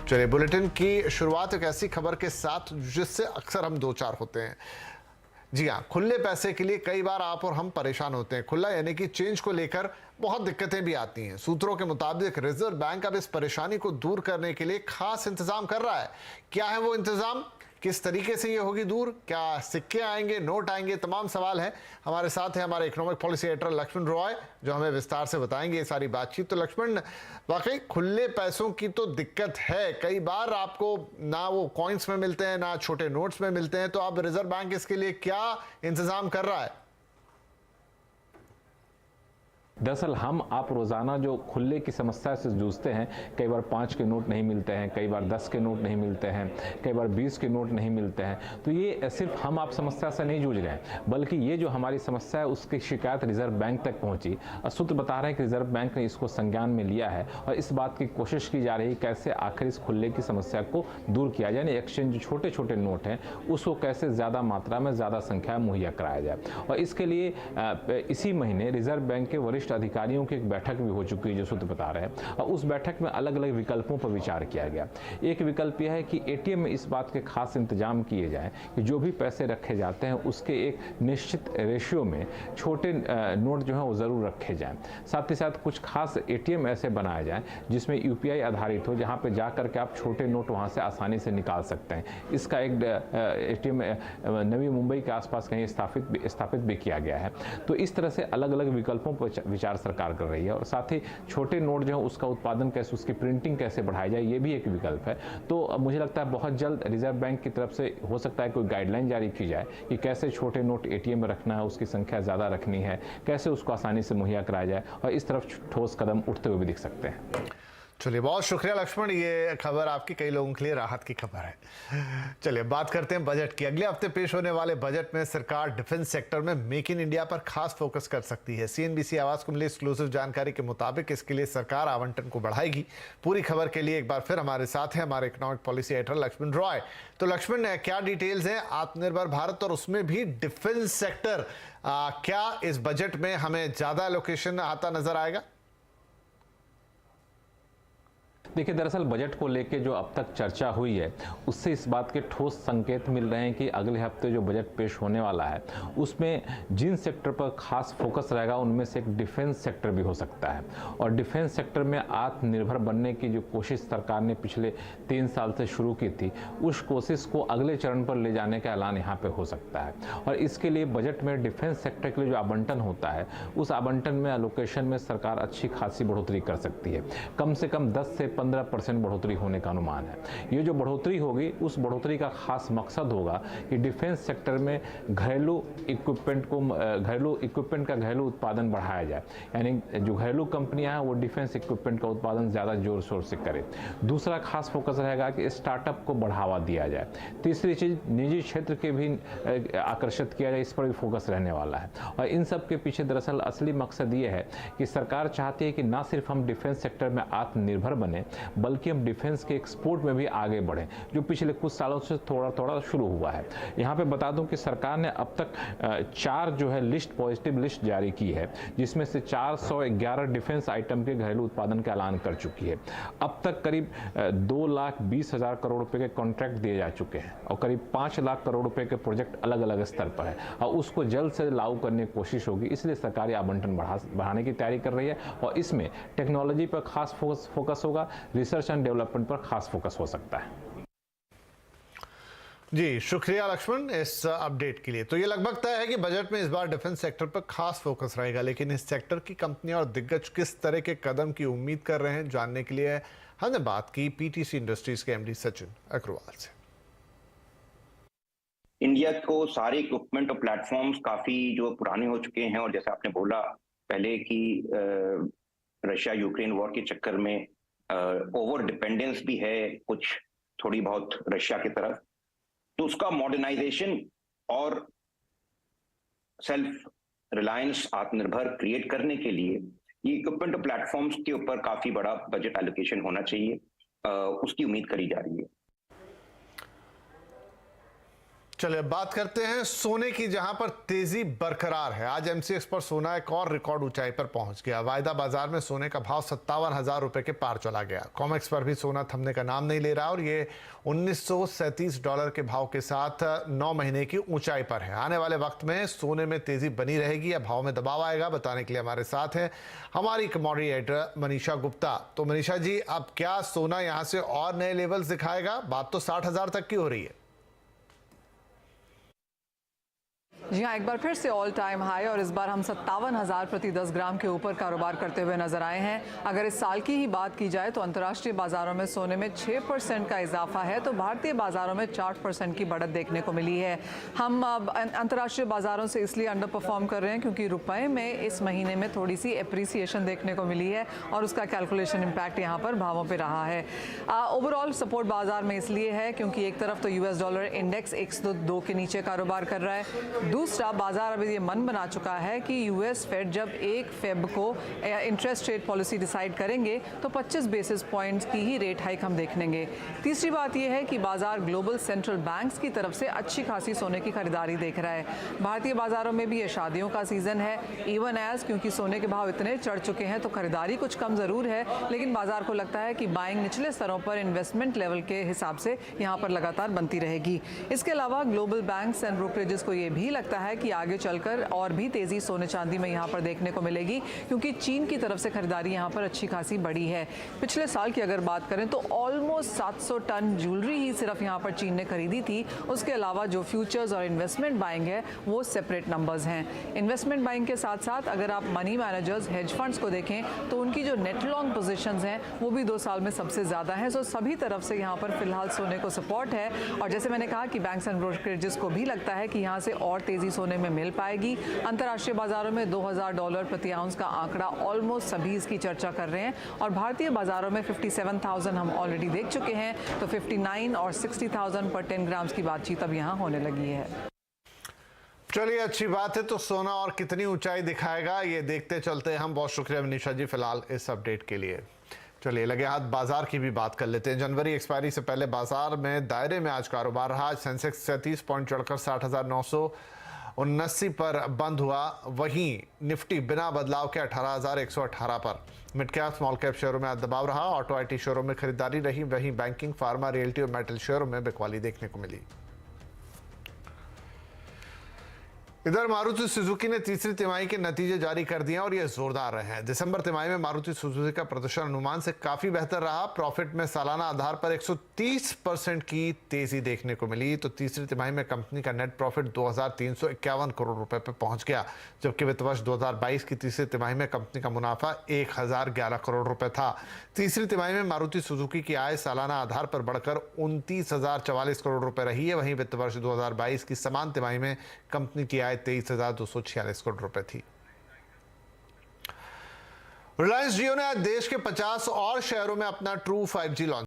चलिए, बुलेटिन की शुरुआत एक ऐसी खबर के साथ जिससे अक्सर हम दो चार होते हैं। जी हाँ, खुले पैसे के लिए कई बार आप और हम परेशान होते हैं। खुला यानी कि चेंज को लेकर बहुत दिक्कतें भी आती हैं। सूत्रों के मुताबिक रिजर्व बैंक अब इस परेशानी को दूर करने के लिए खास इंतजाम कर रहा है। क्या है वो इंतजाम, किस तरीके से ये होगी दूर, क्या सिक्के आएंगे, नोट आएंगे, तमाम सवाल हैं। हमारे साथ है हमारे economic policy editor Laxman Roy, जो हमें विस्तार से बताएंगे ये सारी बातचीत। तो लक्ष्मण, वाकई खुले पैसों की तो दिक्कत है। कई बार आपको ना वो कॉइन्स में मिलते हैं ना छोटे नोट्स में मिलते हैं। तो अब रिजर्व बैंक इसके लिए क्या इंतजाम कर रहा है? दरअसल हम आप रोज़ाना जो खुले की समस्या से जूझते हैं, कई बार 5 के नोट नहीं मिलते हैं, कई बार 10 के नोट नहीं मिलते हैं, कई बार 20 के नोट नहीं मिलते हैं। तो ये सिर्फ हम आप समस्या से नहीं जूझ रहे हैं, बल्कि ये जो हमारी समस्या है उसकी शिकायत रिजर्व बैंक तक पहुंची। सूत्र बता रहे हैं कि रिजर्व बैंक ने इसको संज्ञान में लिया है और इस बात की कोशिश की जा रही है कैसे आखिर इस खुले की समस्या को दूर किया जाए। यानी एक्सचेंज जो छोटे छोटे नोट हैं उसको कैसे ज़्यादा मात्रा में ज़्यादा संख्या मुहैया कराया जाए। और इसके लिए इसी महीने रिजर्व बैंक के वरिष्ठ अधिकारियों की एक बैठक भी हो चुकी है, जो सूत्र बता रहे हैं। और उस बैठक में अलग अलग विकल्पों पर विचार किया गया। एक विकल्प यह है कि एटीएम में इस बात के खास इंतजाम किए जाएं कि जो भी पैसे रखे जाते हैं उसके एक निश्चित रेशियो में छोटे नोट जो हैं वो ज़रूर रखे जाएं। साथ ही साथ कुछ खास एटीएम ऐसे बनाए जाएं जिसमें यूपीआई आधारित हो, जहाँ पर जा करके आप छोटे नोट वहाँ से आसानी से निकाल सकते हैं। इसका एक एटीएम नवी मुंबई के आसपास कहीं स्थापित भी किया गया है। तो इस तरह से अलग अलग विकल्पों पर विचार सरकार कर रही है। और साथ ही छोटे नोट जो है उसका उत्पादन कैसे, उसकी प्रिंटिंग कैसे बढ़ाई जाए, ये भी एक विकल्प है। तो मुझे लगता है बहुत जल्द रिजर्व बैंक की तरफ से हो सकता है कोई गाइडलाइन जारी की जाए कि कैसे छोटे नोट एटीएम में रखना है, उसकी संख्या ज़्यादा रखनी है, कैसे उसको आसानी से मुहैया कराया जाए। और इस तरफ ठोस कदम उठते हुए भी दिख सकते हैं। चलिए, बहुत शुक्रिया लक्ष्मण, ये खबर आपकी कई लोगों के लिए राहत की खबर है। चलिए, बात करते हैं बजट की। अगले हफ्ते पेश होने वाले बजट में सरकार डिफेंस सेक्टर में मेक इन इंडिया पर खास फोकस कर सकती है। सीएनबीसी आवाज को मिली एक्सक्लूसिव जानकारी के मुताबिक इसके लिए सरकार आवंटन को बढ़ाएगी। पूरी खबर के लिए एक बार फिर हमारे साथ है हमारे economic policy editor Laxman Roy. तो लक्ष्मण, क्या डिटेल्स हैं आत्मनिर्भर भारत और उसमें भी डिफेंस सेक्टर, क्या इस बजट में हमें ज्यादा एलोकेशन आता नजर आएगा? देखिए, दरअसल बजट को लेकर जो अब तक चर्चा हुई है उससे इस बात के ठोस संकेत मिल रहे हैं कि अगले हफ्ते जो बजट पेश होने वाला है उसमें जिन सेक्टर पर खास फोकस रहेगा उनमें से एक डिफेंस सेक्टर भी हो सकता है। और डिफेंस सेक्टर में आत्मनिर्भर बनने की जो कोशिश सरकार ने पिछले 3 साल से शुरू की थी, उस कोशिश को अगले चरण पर ले जाने का ऐलान यहाँ पे हो सकता है। और इसके लिए बजट में डिफेंस सेक्टर के लिए जो आवंटन होता है उस आवंटन में एलोकेशन में सरकार अच्छी खासी बढ़ोतरी कर सकती है। कम से कम 10 से 15% बढ़ोतरी होने का अनुमान है। ये जो बढ़ोतरी होगी उस बढ़ोतरी का खास मकसद होगा कि डिफेंस सेक्टर में घरेलू इक्विपमेंट का घरेलू उत्पादन बढ़ाया जाए। यानी जो घरेलू कंपनियां हैं वो डिफेंस इक्विपमेंट का उत्पादन ज़्यादा जोर शोर से करें। दूसरा खास फोकस रहेगा कि स्टार्टअप को बढ़ावा दिया जाए। तीसरी चीज़, निजी क्षेत्र के भी आकर्षित किया जाए, इस पर भी फोकस रहने वाला है। और इन सब के पीछे दरअसल असली मकसद ये है कि सरकार चाहती है कि ना सिर्फ हम डिफेंस सेक्टर में आत्मनिर्भर बने, बल्कि हम डिफेंस के एक्सपोर्ट में भी आगे बढ़ें, जो पिछले कुछ सालों से थोड़ा थोड़ा शुरू हुआ है। यहाँ पे बता दूं कि सरकार ने अब तक 4 जो है पॉजिटिव लिस्ट जारी की है, जिसमें से 411 डिफेंस आइटम के घरेलू उत्पादन का ऐलान कर चुकी है। अब तक करीब 2,20,000 करोड़ रुपए के कॉन्ट्रैक्ट दिए जा चुके हैं और करीब 5 लाख करोड़ रुपए के प्रोजेक्ट अलग अलग स्तर पर है और उसको जल्द से लागू करने की कोशिश होगी। इसलिए सरकारी आवंटन बढ़ाने की तैयारी कर रही है और इसमें टेक्नोलॉजी पर खास फोकस होगा, रिसर्च एंड डेवलपमेंट पर खास फोकस हो सकता है। जी, शुक्रिया लक्ष्मण इस अपडेट के लिए। तो ये लगभग तय है कि बजट में इस बार डिफेंस सेक्टर पर खास फोकस रहेगा, लेकिन इस सेक्टर की कंपनियां और दिग्गज किस तरह के कदम की उम्मीद कर रहे हैं, जानने के लिए हमने बात की पीटीसी इंडस्ट्रीज के एमडी सचिन अग्रवाल से। इंडिया को सारे इक्विपमेंट और प्लेटफॉर्म्स काफी जो पुराने हो चुके हैं और जैसे आपने बोला पहले कि रशिया यूक्रेन वॉर के चक्कर में ओवर डिपेंडेंस भी है कुछ थोड़ी बहुत रशिया की तरफ, तो उसका मॉडर्नाइजेशन और सेल्फ रिलायंस आत्मनिर्भर क्रिएट करने के लिए ये इक्विपमेंट और प्लेटफॉर्म्स के ऊपर काफी बड़ा बजट एलोकेशन होना चाहिए, उसकी उम्मीद करी जा रही है। चलिए बात करते हैं सोने की, जहां पर तेजी बरकरार है। आज एमसीएक्स पर सोना एक और रिकॉर्ड ऊंचाई पर पहुंच गया। वायदा बाजार में सोने का भाव 57,000 रुपए के पार चला गया। कॉमेक्स पर भी सोना थमने का नाम नहीं ले रहा और ये $1937 के भाव के साथ 9 महीने की ऊंचाई पर है। आने वाले वक्त में सोने में तेजी बनी रहेगी या भाव में दबाव आएगा, बताने के लिए हमारे साथ हैं हमारी कमोडिटी एडिटर मनीषा गुप्ता। तो मनीषा जी, अब क्या सोना यहां से और नए लेवल्स दिखाएगा? बात तो 60,000 तक की हो रही है। जी हाँ, एक बार फिर से ऑल टाइम हाई और इस बार हम 57,000 प्रति 10 ग्राम के ऊपर कारोबार करते हुए नजर आए हैं। अगर इस साल की ही बात की जाए तो अंतर्राष्ट्रीय बाजारों में सोने में 6% का इजाफा है, तो भारतीय बाजारों में 4% की बढ़त देखने को मिली है। हम अंतर्राष्ट्रीय बाजारों से इसलिए अंडर परफॉर्म कर रहे हैं क्योंकि रुपए में इस महीने में थोड़ी सी एप्रिसिएशन देखने को मिली है और उसका कैलकुलेशन इम्पैक्ट यहाँ पर भावों पर रहा है। ओवरऑल सपोर्ट बाजार में इसलिए है क्योंकि एक तरफ तो US डॉलर इंडेक्स 102 के नीचे कारोबार कर रहा है, दूसरा बाजार अभी ये मन बना चुका है कि US फेड जब 1 फेब को इंटरेस्ट रेट पॉलिसी डिसाइड करेंगे तो 25 बेसिस पॉइंट्स की ही रेट हाइक हम देख लेंगे। तीसरी बात यह है कि बाजार ग्लोबल सेंट्रल बैंक्स की तरफ से अच्छी खासी सोने की खरीदारी देख रहा है। भारतीय बाजारों में भी ये शादियों का सीजन है, इवन एज क्योंकि सोने के भाव इतने चढ़ चुके हैं तो खरीदारी कुछ कम जरूर है, लेकिन बाजार को लगता है कि बाइंग निचले स्तरों पर इन्वेस्टमेंट लेवल के हिसाब से यहाँ पर लगातार बनती रहेगी। इसके अलावा ग्लोबल बैंक्स एंड ब्रोकरेजेस को ये भी लगता है कि आगे चलकर और भी तेजी सोने चांदी में यहाँ पर देखने को मिलेगी क्योंकि चीन की तरफ से खरीदारी यहाँ पर अच्छी खासी बढ़ी है। पिछले साल की अगर बात करें तो ऑलमोस्ट 700 टन ज्वेलरी ही सिर्फ यहाँ पर चीन ने खरीदी थी। उसके अलावा जो फ्यूचर्स और इन्वेस्टमेंट बाइंग है वो सेपरेट नंबर्स हैं। इन्वेस्टमेंट बाइंग के साथ साथ अगर आप मनी मैनेजर्स, हेज फंड्स को देखें तो उनकी जो नेट लॉन्ग पोजिशन हैं वो भी 2 साल में सबसे ज़्यादा है। सो सभी तरफ से यहाँ पर फिलहाल सोने को सपोर्ट है और जैसे मैंने कहा कि बैंक्स एंड ब्रोकरेजेस को भी लगता है कि यहाँ से और तेजी सोने में मिल पाएगी। अंतर्राष्ट्रीय बाजारों में $2,000 प्रति आउंस का आंकड़ा ऑलमोस्ट सभी इसकी चर्चा कर रहे हैं और भारतीय बाजारों में 57,000 हम ऑलरेडी देख चुके हैं, तो 59 और 60,000 पर 10 ग्राम्स की बातचीत अब यहाँ होने लगी है। चलिए, अच्छी बात है। तो सोना और कितनी ऊंचाई दिखाएगा ये देखते चलते हैं हम। बहुत शुक्रिया मनीषा जी फिलहाल इस अपडेट के लिए। चलिए लगे हाथ बाजार की भी बात कर लेते हैं। जनवरी एक्सपायरी से पहले बाजार में दायरे में आज कारोबार रहा। सेंसेक्स 37 पॉइंट चढ़कर 60,979 पर बंद हुआ। वहीं निफ्टी बिना बदलाव के 18,118 पर। मिड कैप स्मॉल कैप शेयरों में आज दबाव रहा। ऑटो आईटी शेयरों में खरीदारी रही, वहीं बैंकिंग, फार्मा, रियल्टी और मेटल शेयरों में बिकवाली देखने को मिली। इधर मारुति सुजुकी ने तीसरी तिमाही के नतीजे जारी कर दिए और ये जोरदार रहे हैं। दिसंबर तिमाही में मारुति सुजुकी का प्रदर्शन अनुमान से काफी बेहतर रहा। प्रॉफिट में सालाना आधार पर 130% की तेजी देखने को मिली। तो तीसरी तिमाही में कंपनी का नेट प्रॉफिट 2,351 करोड़ रुपए पर पहुंच गया, जबकि वित्त वर्ष 2022 की तीसरी तिमाही में कंपनी का मुनाफा 1,011 करोड़ रुपए था। तीसरी तिमाही में मारुति सुजुकी की आय सालाना आधार पर बढ़कर 29,044 करोड़ रुपए रही है। वहीं वित्त वर्ष 2022 की समान तिमाही में कंपनी की आय 23,246 करोड़ रुपए थी। रिलायंस जियो ने आज देश के 50 और शहरों में अपना ट्रू 5G लॉन्च